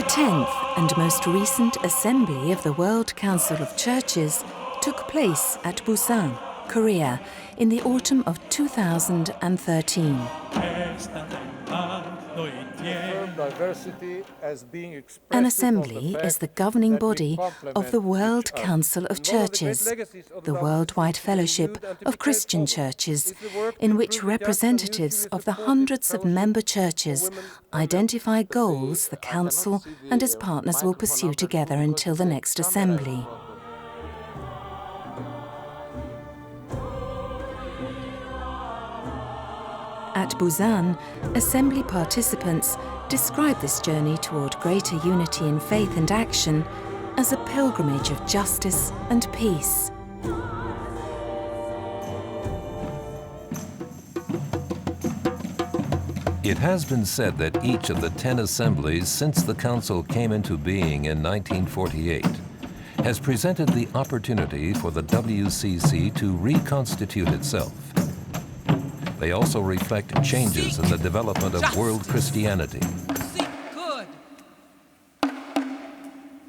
10th and most recent Assembly of the World Council of Churches took place at Busan, Korea, in the autumn of 2013. An assembly is the governing body of the World Council of Churches, the worldwide fellowship of Christian churches, in which representatives of the hundreds of member churches identify goals the Council and its partners will pursue together until the next assembly. At Busan, Assembly participants describe this journey toward greater unity in faith and action as a pilgrimage of justice and peace. It has been said that each of the 10 assemblies since the Council came into being in 1948 has presented the opportunity for the WCC to reconstitute itself. They also reflect changes in the development of world Christianity. Seek good.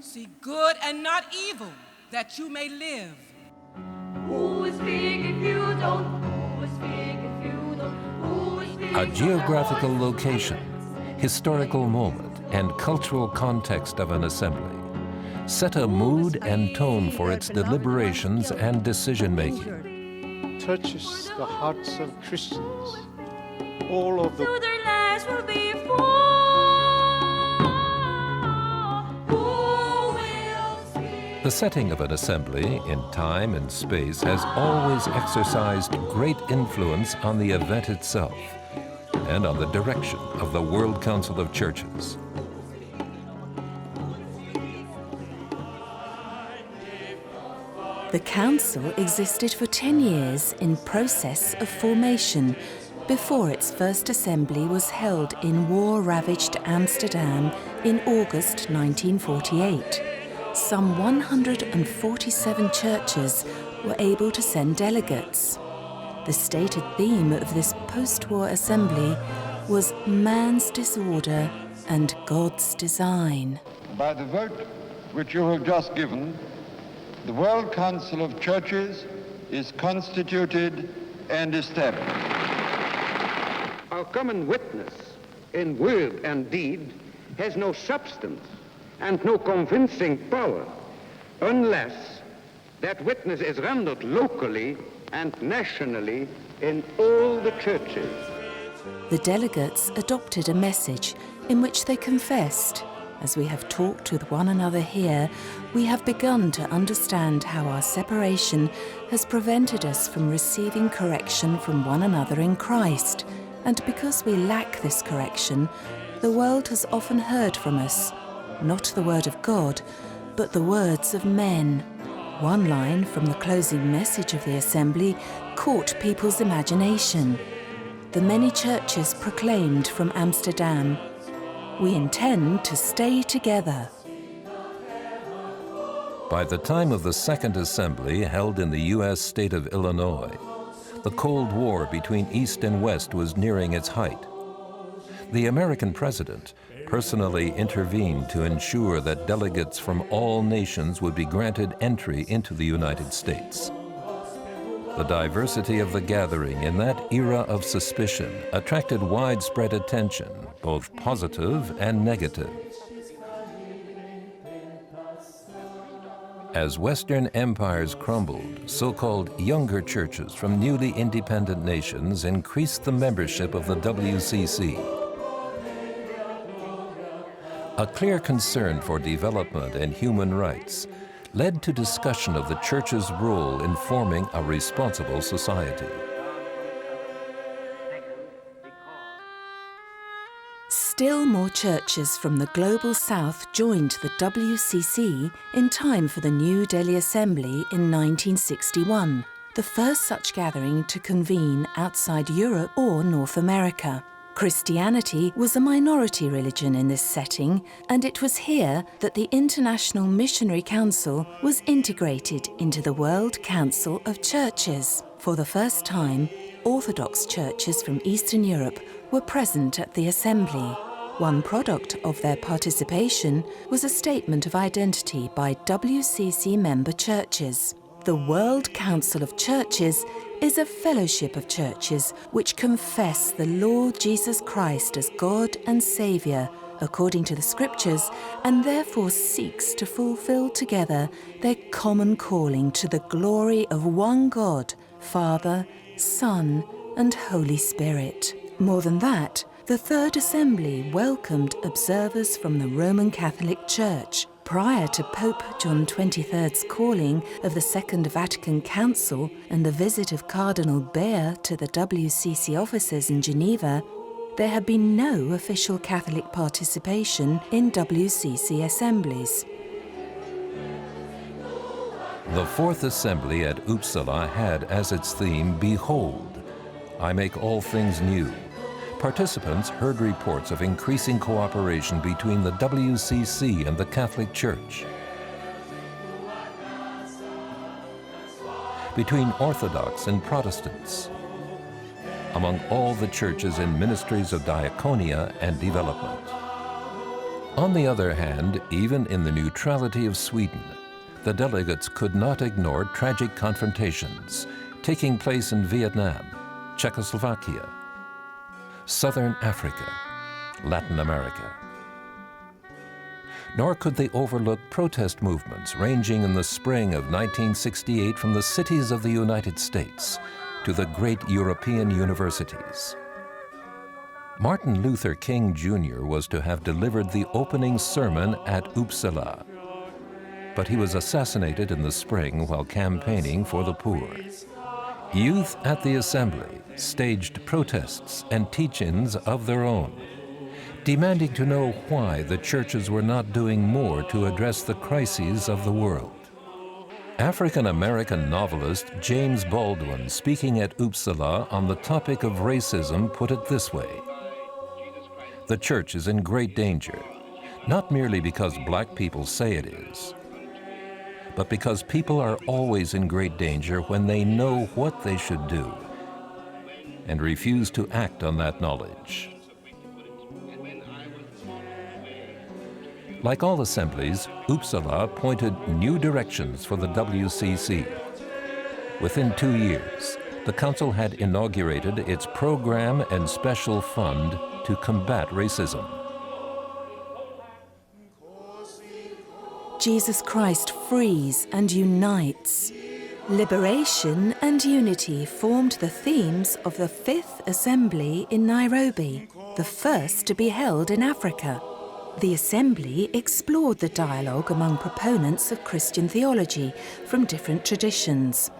Seek good and not evil, that you may live. Who will speak if you don't? Who will speak if you don't? Who will speak? A geographical location, historical moment, and cultural context of an assembly set a mood and tone for its deliberations and decision-making. Touches the hearts of Christians all over the world. Their lives will be full. Who will speak? The setting of an assembly in time and space has always exercised great influence on the event itself and on the direction of the World Council of Churches. The Council existed for 10 years in process of formation before its first assembly was held in war-ravaged Amsterdam in August 1948. Some 147 churches were able to send delegates. The stated theme of this post-war assembly was man's disorder and God's design. By the vote which you have just given, the World Council of Churches is constituted and established. Our common witness in word and deed has no substance and no convincing power unless that witness is rendered locally and nationally in all the churches. The delegates adopted a message in which they confessed, as we have talked with one another here, we have begun to understand how our separation has prevented us from receiving correction from one another in Christ. And because we lack this correction, the world has often heard from us, not the word of God, but the words of men. One line from the closing message of the assembly caught people's imagination. The many churches proclaimed from Amsterdam, "We intend to stay together." By the time of the Second Assembly held in the U.S. state of Illinois, the Cold War between East and West was nearing its height. The American president personally intervened to ensure that delegates from all nations would be granted entry into the United States. The diversity of the gathering in that era of suspicion attracted widespread attention, both positive and negative. As Western empires crumbled, so-called younger churches from newly independent nations increased the membership of the WCC. A clear concern for development and human rights led to discussion of the Church's role in forming a responsible society. Still more churches from the Global South joined the WCC in time for the New Delhi Assembly in 1961, the first such gathering to convene outside Europe or North America. Christianity was a minority religion in this setting, and it was here that the International Missionary Council was integrated into the World Council of Churches. For the first time, Orthodox churches from Eastern Europe were present at the assembly. One product of their participation was a statement of identity by WCC member churches. The World Council of Churches is a fellowship of churches which confess the Lord Jesus Christ as God and Saviour according to the Scriptures, and therefore seeks to fulfil together their common calling to the glory of one God, Father, Son, and Holy Spirit. More than that, the Third Assembly welcomed observers from the Roman Catholic Church. Prior to Pope John XXIII's calling of the Second Vatican Council and the visit of Cardinal Beer to the WCC offices in Geneva, there had been no official Catholic participation in WCC assemblies. The Fourth Assembly at Uppsala had as its theme, "Behold, I make all things new." Participants heard reports of increasing cooperation between the WCC and the Catholic Church, between Orthodox and Protestants, among all the churches in ministries of diaconia and development. On the other hand, even in the neutrality of Sweden, the delegates could not ignore tragic confrontations taking place in Vietnam, Czechoslovakia, Southern Africa, Latin America. Nor could they overlook protest movements ranging in the spring of 1968 from the cities of the United States to the great European universities. Martin Luther King Jr. was to have delivered the opening sermon at Uppsala, but he was assassinated in the spring while campaigning for the poor. Youth at the Assembly staged protests and teach-ins of their own, demanding to know why the churches were not doing more to address the crises of the world. African-American novelist James Baldwin, speaking at Uppsala on the topic of racism, put it this way: "The church is in great danger, not merely because black people say it is, but because people are always in great danger when they know what they should do and refuse to act on that knowledge." Like all assemblies, Uppsala pointed new directions for the WCC. Within 2 years, the council had inaugurated its program and special fund to combat racism. Jesus Christ frees and unites. Liberation and unity formed the themes of the Fifth Assembly in Nairobi, the first to be held in Africa. The Assembly explored the dialogue among proponents of Christian theology from different traditions.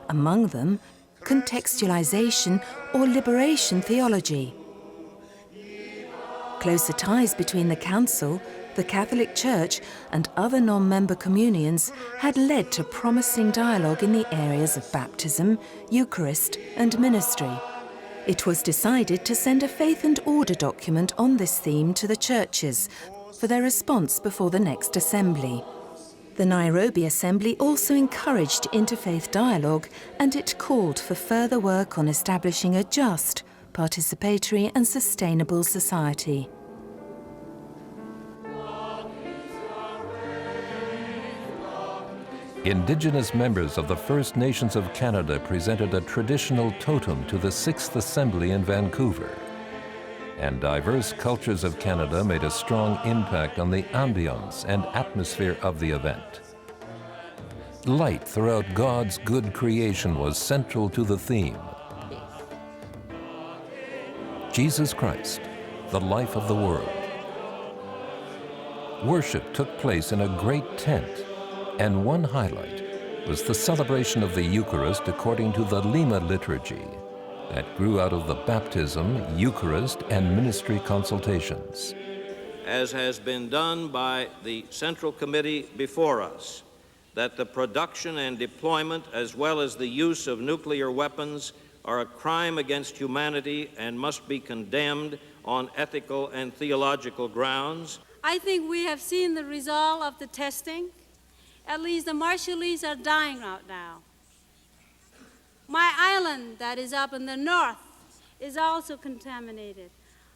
Among them, contextualization or liberation theology. Closer ties between the Council, the Catholic Church, and other non-member communions had led to promising dialogue in the areas of baptism, Eucharist, and ministry. It was decided to send a faith and order document on this theme to the churches for their response before the next assembly. The Nairobi Assembly also encouraged interfaith dialogue, and it called for further work on establishing a just, participatory and sustainable society. Indigenous members of the First Nations of Canada presented a traditional totem to the Sixth Assembly in Vancouver. And diverse cultures of Canada made a strong impact on the ambience and atmosphere of the event. Light throughout God's good creation was central to the theme. Jesus Christ, the life of the world. Worship took place in a great tent, and one highlight was the celebration of the Eucharist according to the Lima liturgy that grew out of the baptism, Eucharist, and ministry consultations. As has been done by the Central Committee before us, that the production and deployment as well as the use of nuclear weapons are a crime against humanity and must be condemned on ethical and theological grounds. I think we have seen the result of the testing. At least the Marshallese are dying out now. My island that is up in the north is also contaminated.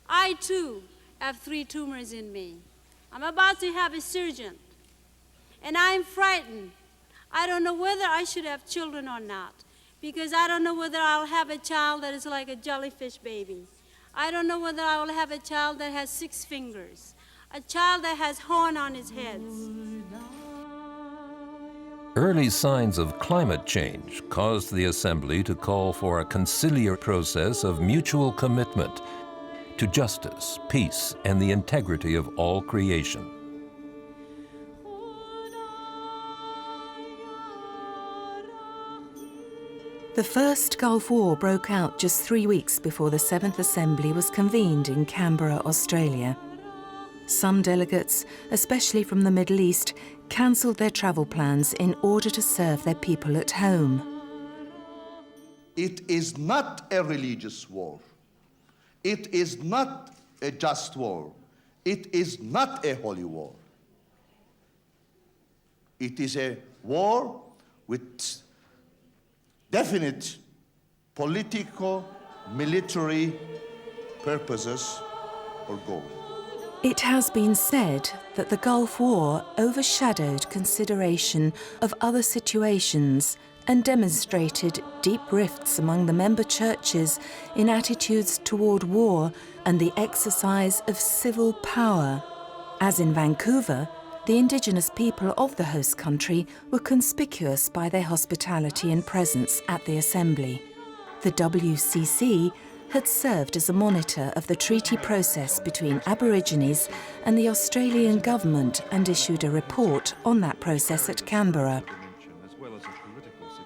I too have 3 tumors in me. I'm about to have a surgeon, and I'm frightened. I don't know whether I should have children or not, because I don't know whether I'll have a child that is like a jellyfish baby. I don't know whether I will have a child that has 6 fingers, a child that has horn on his head. Early signs of climate change caused the Assembly to call for a conciliar process of mutual commitment to justice, peace, and the integrity of all creation. The First Gulf War broke out just 3 weeks before the 7th Assembly was convened in Canberra, Australia. Some delegates, especially from the Middle East, cancelled their travel plans in order to serve their people at home. It is not a religious war. It is not a just war. It is not a holy war. It is a war with definite political, military purposes or goals. It has been said that the Gulf War overshadowed consideration of other situations and demonstrated deep rifts among the member churches in attitudes toward war and the exercise of civil power. As in Vancouver, the Indigenous people of the host country were conspicuous by their hospitality and presence at the Assembly. The WCC had served as a monitor of the treaty process between Aborigines and the Australian government and issued a report on that process at Canberra.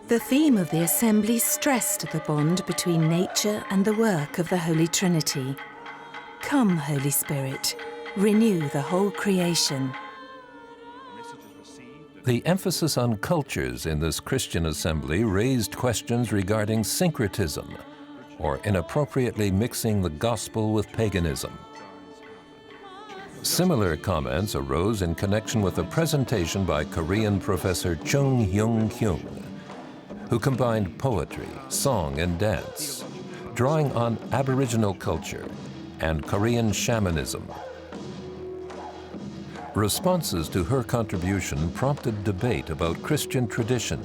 The theme of the Assembly stressed the bond between nature and the work of the Holy Trinity. Come, Holy Spirit, renew the whole creation. The emphasis on cultures in this Christian assembly raised questions regarding syncretism, or inappropriately mixing the gospel with paganism. Similar comments arose in connection with a presentation by Korean professor Chung Hyung-kyung, who combined poetry, song, and dance, drawing on Aboriginal culture and Korean shamanism. Responses to her contribution prompted debate about Christian tradition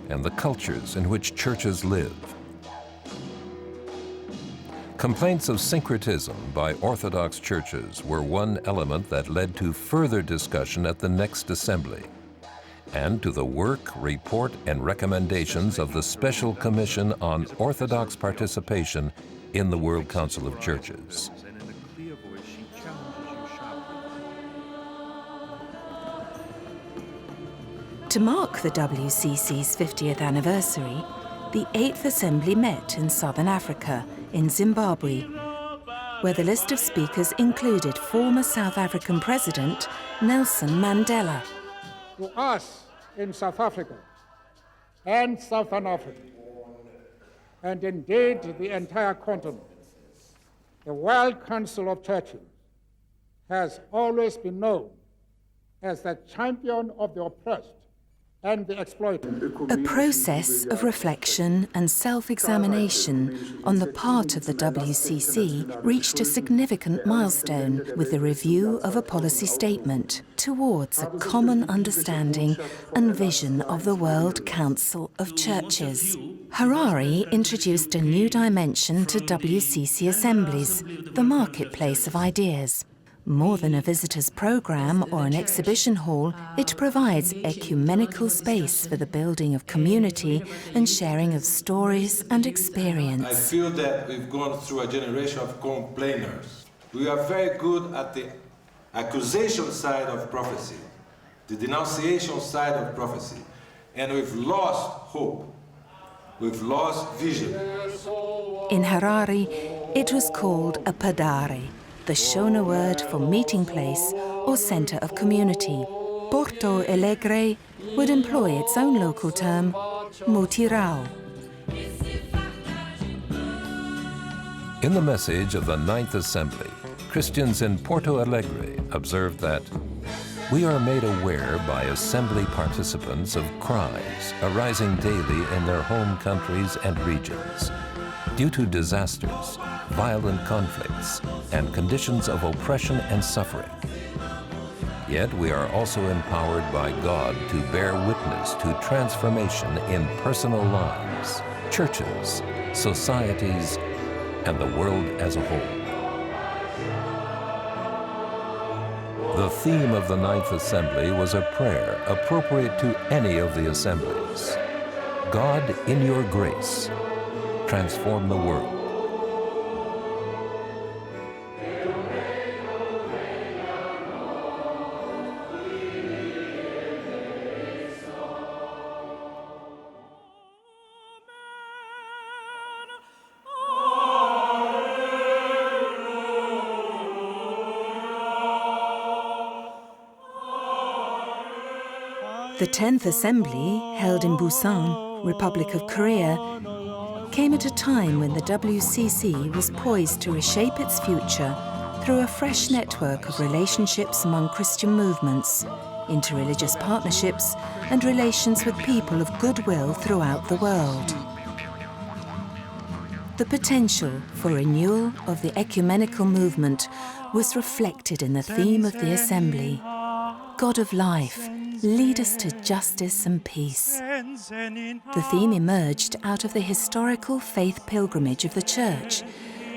and the cultures in which churches live. Complaints of syncretism by Orthodox churches were one element that led to further discussion at the next assembly, and to the work, report, and recommendations of the Special Commission on Orthodox Participation in the World Council of Churches. To mark the WCC's 50th anniversary, the 8th Assembly met in Southern Africa, in Zimbabwe, where the list of speakers included former South African President Nelson Mandela. To us in South Africa and Southern Africa, and indeed the entire continent, the World Council of Churches has always been known as the champion of the oppressed and the exploited. A process of reflection and self-examination on the part of the WCC reached a significant milestone with the review of a policy statement towards a common understanding and vision of the World Council of Churches. Harari introduced a new dimension to WCC Assemblies, the marketplace of ideas. More than a visitor's program or an exhibition hall, it provides ecumenical space for the building of community and sharing of stories and experience. I feel that we've gone through a generation of complainers. We are very good at the accusation side of prophecy, the denunciation side of prophecy, and we've lost hope. We've lost vision. In Harari, it was called a padare, the Shona word for meeting place or centre of community. Porto Alegre would employ its own local term, mutirao. In the message of the 9th Assembly, Christians in Porto Alegre observed that we are made aware by Assembly participants of cries arising daily in their home countries and regions due to disasters, violent conflicts, and conditions of oppression and suffering. Yet we are also empowered by God to bear witness to transformation in personal lives, churches, societies, and the world as a whole. The theme of the Ninth Assembly was a prayer appropriate to any of the assemblies. God, in your grace, transform the world. The 10th Assembly, held in Busan, Republic of Korea, came at a time when the WCC was poised to reshape its future through a fresh network of relationships among Christian movements, interreligious partnerships, and relations with people of goodwill throughout the world. The potential for renewal of the ecumenical movement was reflected in the theme of the Assembly: God of life, lead us to justice and peace. The theme emerged out of the historical faith pilgrimage of the Church,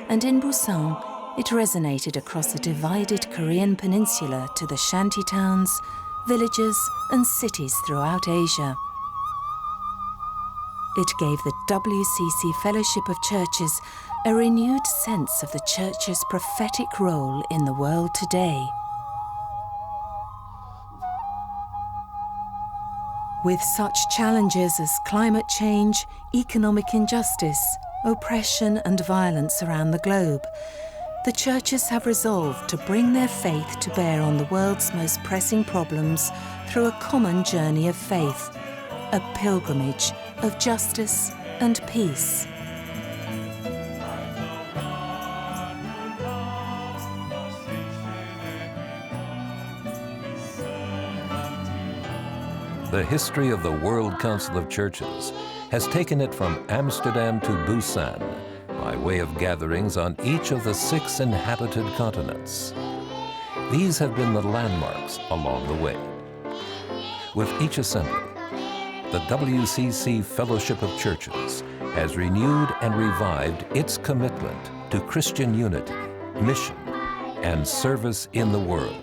and in Busan, it resonated across the divided Korean peninsula to the shanty towns, villages, and cities throughout Asia. It gave the WCC Fellowship of Churches a renewed sense of the Church's prophetic role in the world today. With such challenges as climate change, economic injustice, oppression and violence around the globe, the churches have resolved to bring their faith to bear on the world's most pressing problems through a common journey of faith, a pilgrimage of justice and peace. The history of the World Council of Churches has taken it from Amsterdam to Busan by way of gatherings on each of the 6 inhabited continents. These have been the landmarks along the way. With each assembly, the WCC Fellowship of Churches has renewed and revived its commitment to Christian unity, mission, and service in the world.